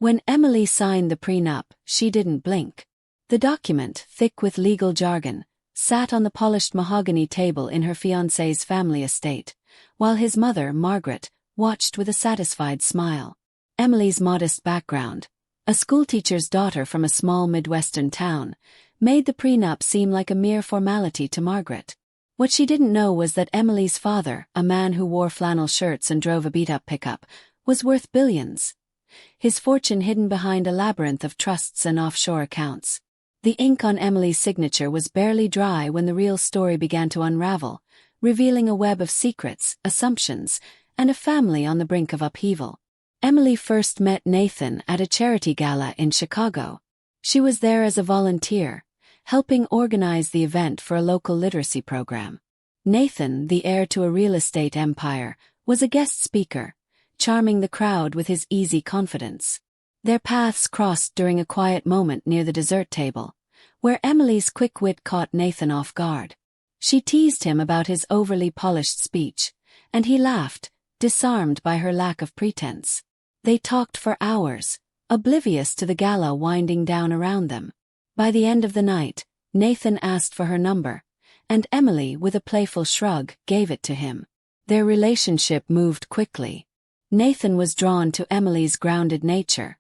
When Emily signed the prenup, she didn't blink. The document, thick with legal jargon, sat on the polished mahogany table in her fiancé's family estate, while his mother, Margaret, watched with a satisfied smile. Emily's modest background, a schoolteacher's daughter from a small Midwestern town, made the prenup seem like a mere formality to Margaret. What she didn't know was that Emily's father, a man who wore flannel shirts and drove a beat-up pickup, was worth billions. His fortune hidden behind a labyrinth of trusts and offshore accounts. The ink on Emily's signature was barely dry when the real story began to unravel, revealing a web of secrets, assumptions, and a family on the brink of upheaval. Emily first met Nathan at a charity gala in Chicago. She was there as a volunteer, helping organize the event for a local literacy program. Nathan, the heir to a real estate empire, was a guest speaker, charming the crowd with his easy confidence. Their paths crossed during a quiet moment near the dessert table, where Emily's quick wit caught Nathan off guard. She teased him about his overly polished speech, and he laughed, disarmed by her lack of pretense. They talked for hours, oblivious to the gala winding down around them. By the end of the night, Nathan asked for her number, and Emily, with a playful shrug, gave it to him. Their relationship moved quickly. Nathan was drawn to Emily's grounded nature,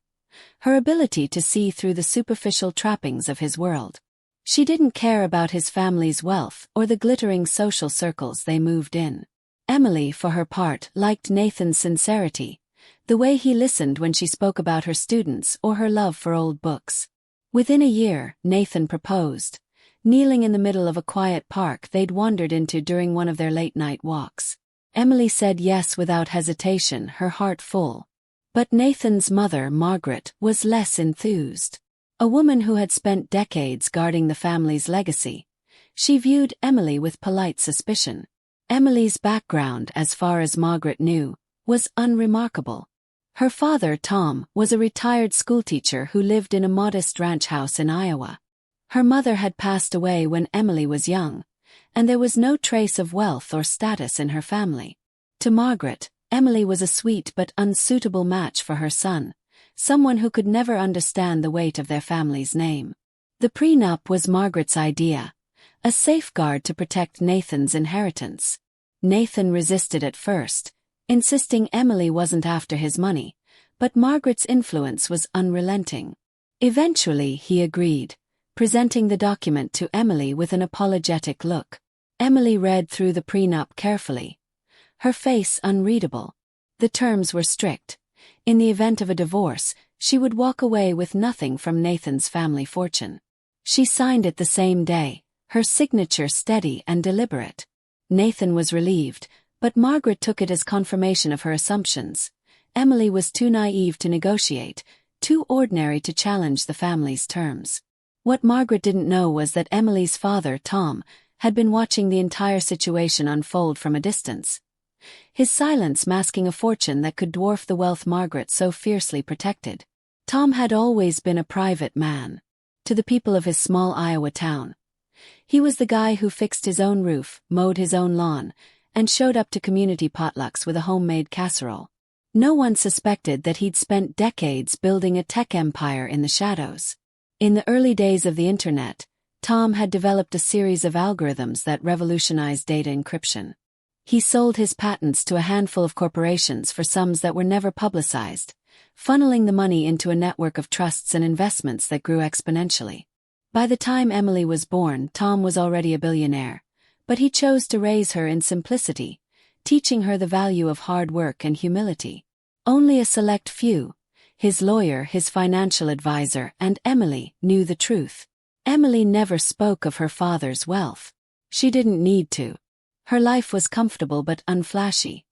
her ability to see through the superficial trappings of his world. She didn't care about his family's wealth or the glittering social circles they moved in. Emily, for her part, liked Nathan's sincerity, the way he listened when she spoke about her students or her love for old books. Within a year, Nathan proposed, kneeling in the middle of a quiet park they'd wandered into during one of their late-night walks. Emily said yes without hesitation, her heart full. But Nathan's mother, Margaret, was less enthused. A woman who had spent decades guarding the family's legacy, she viewed Emily with polite suspicion. Emily's background, as far as Margaret knew, was unremarkable. Her father, Tom, was a retired schoolteacher who lived in a modest ranch house in Iowa. Her mother had passed away when Emily was young, and there was no trace of wealth or status in her family. To Margaret, Emily was a sweet but unsuitable match for her son, someone who could never understand the weight of their family's name. The prenup was Margaret's idea, a safeguard to protect Nathan's inheritance. Nathan resisted at first, insisting Emily wasn't after his money, but Margaret's influence was unrelenting. Eventually he agreed, presenting the document to Emily with an apologetic look. Emily read through the prenup carefully, her face unreadable. The terms were strict. In the event of a divorce, she would walk away with nothing from Nathan's family fortune. She signed it the same day, her signature steady and deliberate. Nathan was relieved, but Margaret took it as confirmation of her assumptions. Emily was too naive to negotiate, too ordinary to challenge the family's terms. What Margaret didn't know was that Emily's father, Tom, had been watching the entire situation unfold from a distance, his silence masking a fortune that could dwarf the wealth Margaret so fiercely protected. Tom had always been a private man. To the people of his small Iowa town, he was the guy who fixed his own roof, mowed his own lawn, and showed up to community potlucks with a homemade casserole. No one suspected that he'd spent decades building a tech empire in the shadows. In the early days of the internet, Tom had developed a series of algorithms that revolutionized data encryption. He sold his patents to a handful of corporations for sums that were never publicized, funneling the money into a network of trusts and investments that grew exponentially. By the time Emily was born, Tom was already a billionaire, but he chose to raise her in simplicity, teaching her the value of hard work and humility. Only a select few, his lawyer, his financial advisor, and Emily, knew the truth. Emily never spoke of her father's wealth. She didn't need to. Her life was comfortable but unflashy.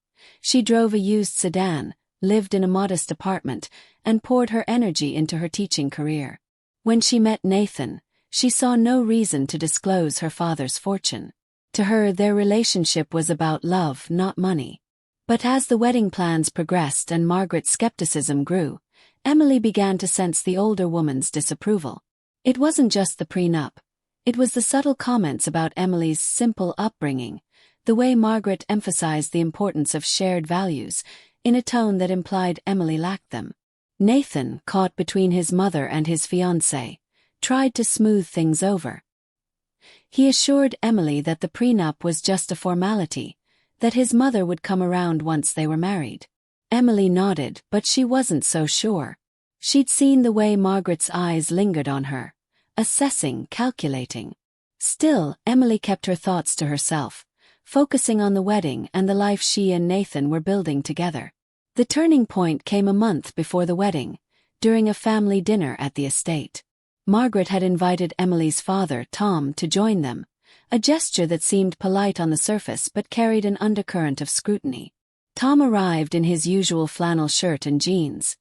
She drove a used sedan, lived in a modest apartment, and poured her energy into her teaching career. When she met Nathan, she saw no reason to disclose her father's fortune. To her, their relationship was about love, not money. But as the wedding plans progressed and Margaret's skepticism grew, Emily began to sense the older woman's disapproval. It wasn't just the prenup. It was the subtle comments about Emily's simple upbringing, the way Margaret emphasized the importance of shared values, in a tone that implied Emily lacked them. Nathan, caught between his mother and his fiancée, tried to smooth things over. He assured Emily that the prenup was just a formality, that his mother would come around once they were married. Emily nodded, but she wasn't so sure. She'd seen the way Margaret's eyes lingered on her, assessing, calculating. Still, Emily kept her thoughts to herself, focusing on the wedding and the life she and Nathan were building together. The turning point came a month before the wedding, during a family dinner at the estate. Margaret had invited Emily's father, Tom, to join them, a gesture that seemed polite on the surface but carried an undercurrent of scrutiny. Tom arrived in his usual flannel shirt and jeans,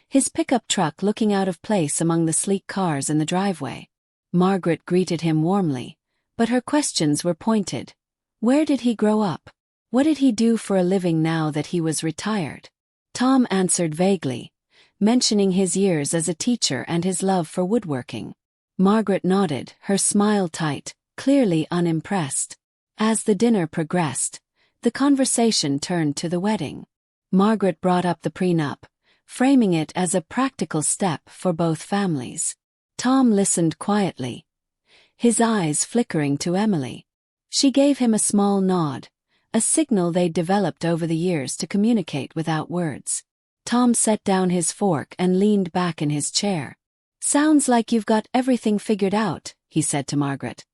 his pickup truck looking out of place among the sleek cars in the driveway. Margaret greeted him warmly, but her questions were pointed. Where did he grow up? What did he do for a living now that he was retired? Tom answered vaguely, mentioning his years as a teacher and his love for woodworking. Margaret nodded, her smile tight, clearly unimpressed. As the dinner progressed, the conversation turned to the wedding. Margaret brought up the prenup, framing it as a practical step for both families. Tom listened quietly, his eyes flickering to Emily. She gave him a small nod, a signal they'd developed over the years to communicate without words. Tom set down his fork and leaned back in his chair. "Sounds like you've got everything figured out," he said to Margaret,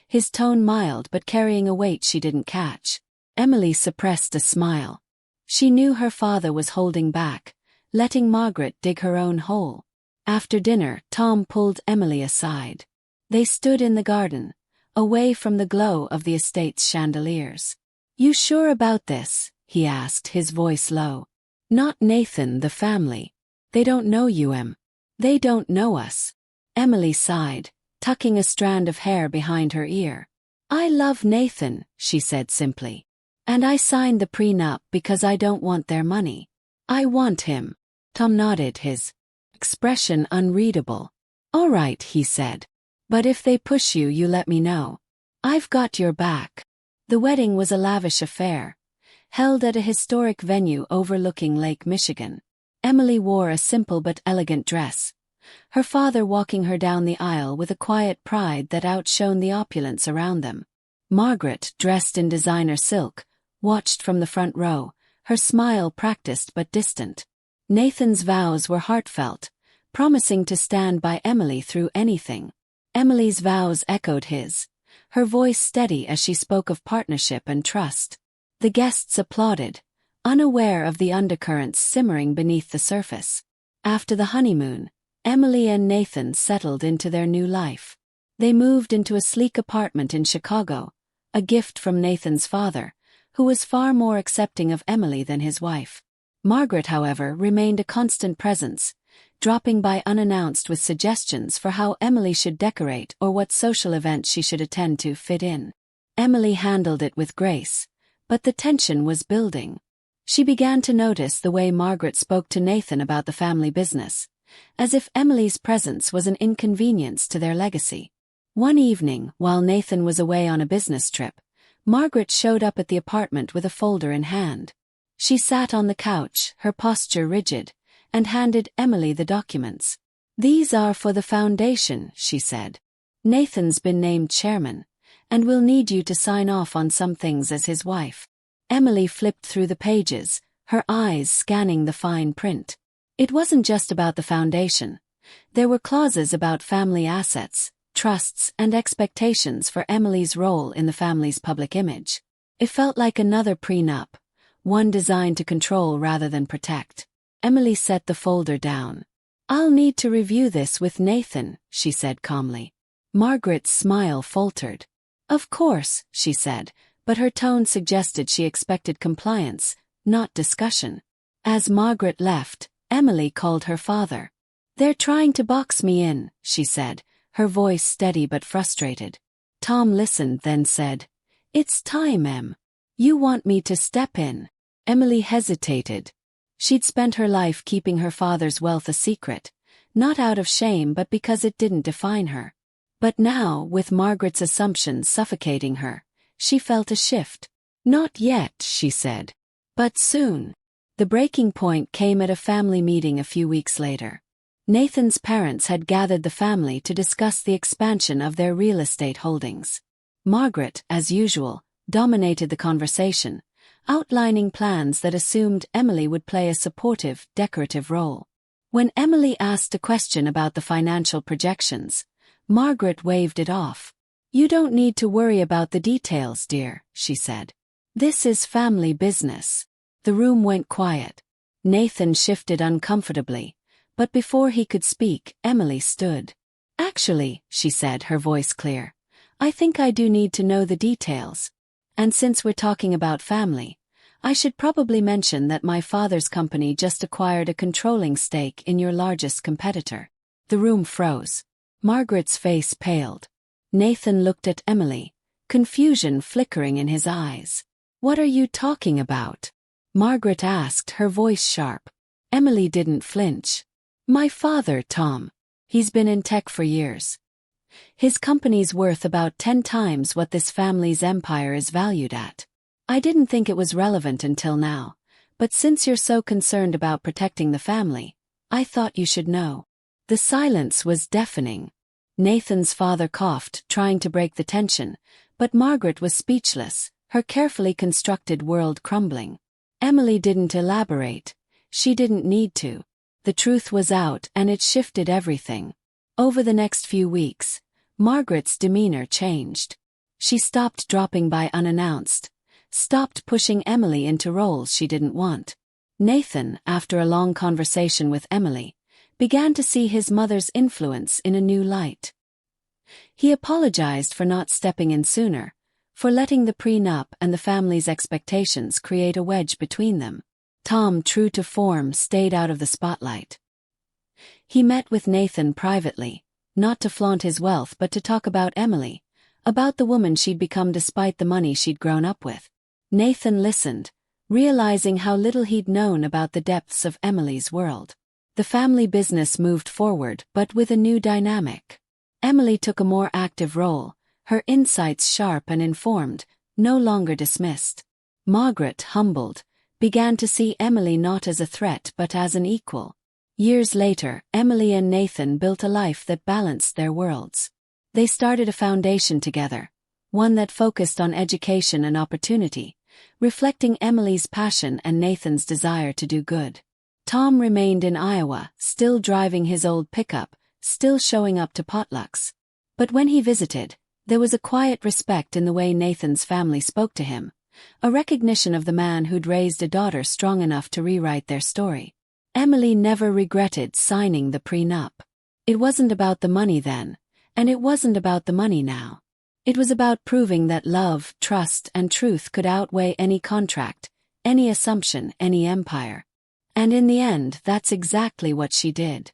his tone mild but carrying a weight she didn't catch. Emily suppressed a smile. She knew her father was holding back, letting Margaret dig her own hole. After dinner, Tom pulled Emily aside. They stood in the garden, away from the glow of the estate's chandeliers. "You sure about this?" he asked, his voice low. "Not Nathan, the family. They don't know you, Em. They don't know us." Emily sighed, tucking a strand of hair behind her ear. "I love Nathan," she said simply. "And I signed the prenup because I don't want their money. I want him." Tom nodded, his expression unreadable. "All right," he said. "But if they push you, you let me know. I've got your back." The wedding was a lavish affair, held at a historic venue overlooking Lake Michigan. Emily wore a simple but elegant dress, her father walking her down the aisle with a quiet pride that outshone the opulence around them. Margaret, dressed in designer silk, watched from the front row, her smile practiced but distant. Nathan's vows were heartfelt, promising to stand by Emily through anything. Emily's vows echoed his, her voice steady as she spoke of partnership and trust. The guests applauded, unaware of the undercurrents simmering beneath the surface. After the honeymoon, Emily and Nathan settled into their new life. They moved into a sleek apartment in Chicago, a gift from Nathan's father, who was far more accepting of Emily than his wife. Margaret, however, remained a constant presence, dropping by unannounced with suggestions for how Emily should decorate or what social events she should attend to fit in. Emily handled it with grace, but the tension was building. She began to notice the way Margaret spoke to Nathan about the family business, as if Emily's presence was an inconvenience to their legacy. One evening, while Nathan was away on a business trip, Margaret showed up at the apartment with a folder in hand. She sat on the couch, her posture rigid, and handed Emily the documents. "These are for the foundation," she said. "Nathan's been named chairman, and we'll need you to sign off on some things as his wife." Emily flipped through the pages, her eyes scanning the fine print. It wasn't just about the foundation. There were clauses about family assets, trusts, and expectations for Emily's role in the family's public image. It felt like another prenup, one designed to control rather than protect. Emily set the folder down. "I'll need to review this with Nathan," she said calmly. Margaret's smile faltered. "Of course," she said, but her tone suggested she expected compliance, not discussion. As Margaret left, Emily called her father. "They're trying to box me in," she said, her voice steady but frustrated. Tom listened, then said, "It's time, Em. You want me to step in?" Emily hesitated. She'd spent her life keeping her father's wealth a secret, not out of shame but because it didn't define her. But now, with Margaret's assumptions suffocating her, she felt a shift. "Not yet," she said. "But soon." The The breaking point came at a family meeting a few weeks later. Nathan's parents had gathered the family to discuss the expansion of their real estate holdings. Margaret, as usual, dominated the conversation, outlining plans that assumed Emily would play a supportive, decorative role. When Emily asked a question about the financial projections, Margaret waved it off. "You don't need to worry about the details, dear," she said. "This is family business." The room went quiet. Nathan shifted uncomfortably, but before he could speak, Emily stood. "Actually," she said, her voice clear, "I think I do need to know the details. And since we're talking about family, I should probably mention that my father's company just acquired a controlling stake in your largest competitor." The room froze. Margaret's face paled. Nathan looked at Emily, confusion flickering in his eyes. "What are you talking about?" Margaret asked, her voice sharp. Emily didn't flinch. "My father, Tom. He's been in tech for years. His company's worth about 10 times what this family's empire is valued at. I didn't think it was relevant until now, but since you're so concerned about protecting the family, I thought you should know." The silence was deafening. Nathan's father coughed, trying to break the tension, but Margaret was speechless, her carefully constructed world crumbling. Emily didn't elaborate. She didn't need to. The truth was out, and it shifted everything. Over the next few weeks, Margaret's demeanor changed. She stopped dropping by unannounced, stopped pushing Emily into roles she didn't want. Nathan, after a long conversation with Emily, began to see his mother's influence in a new light. He apologized for not stepping in sooner, for letting the prenup and the family's expectations create a wedge between them. Tom, true to form, stayed out of the spotlight. He met with Nathan privately, not to flaunt his wealth but to talk about Emily, about the woman she'd become despite the money she'd grown up with. Nathan listened, realizing how little he'd known about the depths of Emily's world. The family business moved forward, but with a new dynamic. Emily took a more active role, her insights sharp and informed, no longer dismissed. Margaret, humbled, began to see Emily not as a threat but as an equal. Years later, Emily and Nathan built a life that balanced their worlds. They started a foundation together, one that focused on education and opportunity, reflecting Emily's passion and Nathan's desire to do good. Tom remained in Iowa, still driving his old pickup, still showing up to potlucks. But when he visited, there was a quiet respect in the way Nathan's family spoke to him, a recognition of the man who'd raised a daughter strong enough to rewrite their story. Emily never regretted signing the prenup. It wasn't about the money then, and it wasn't about the money now. It was about proving that love, trust, and truth could outweigh any contract, any assumption, any empire. And in the end, that's exactly what she did.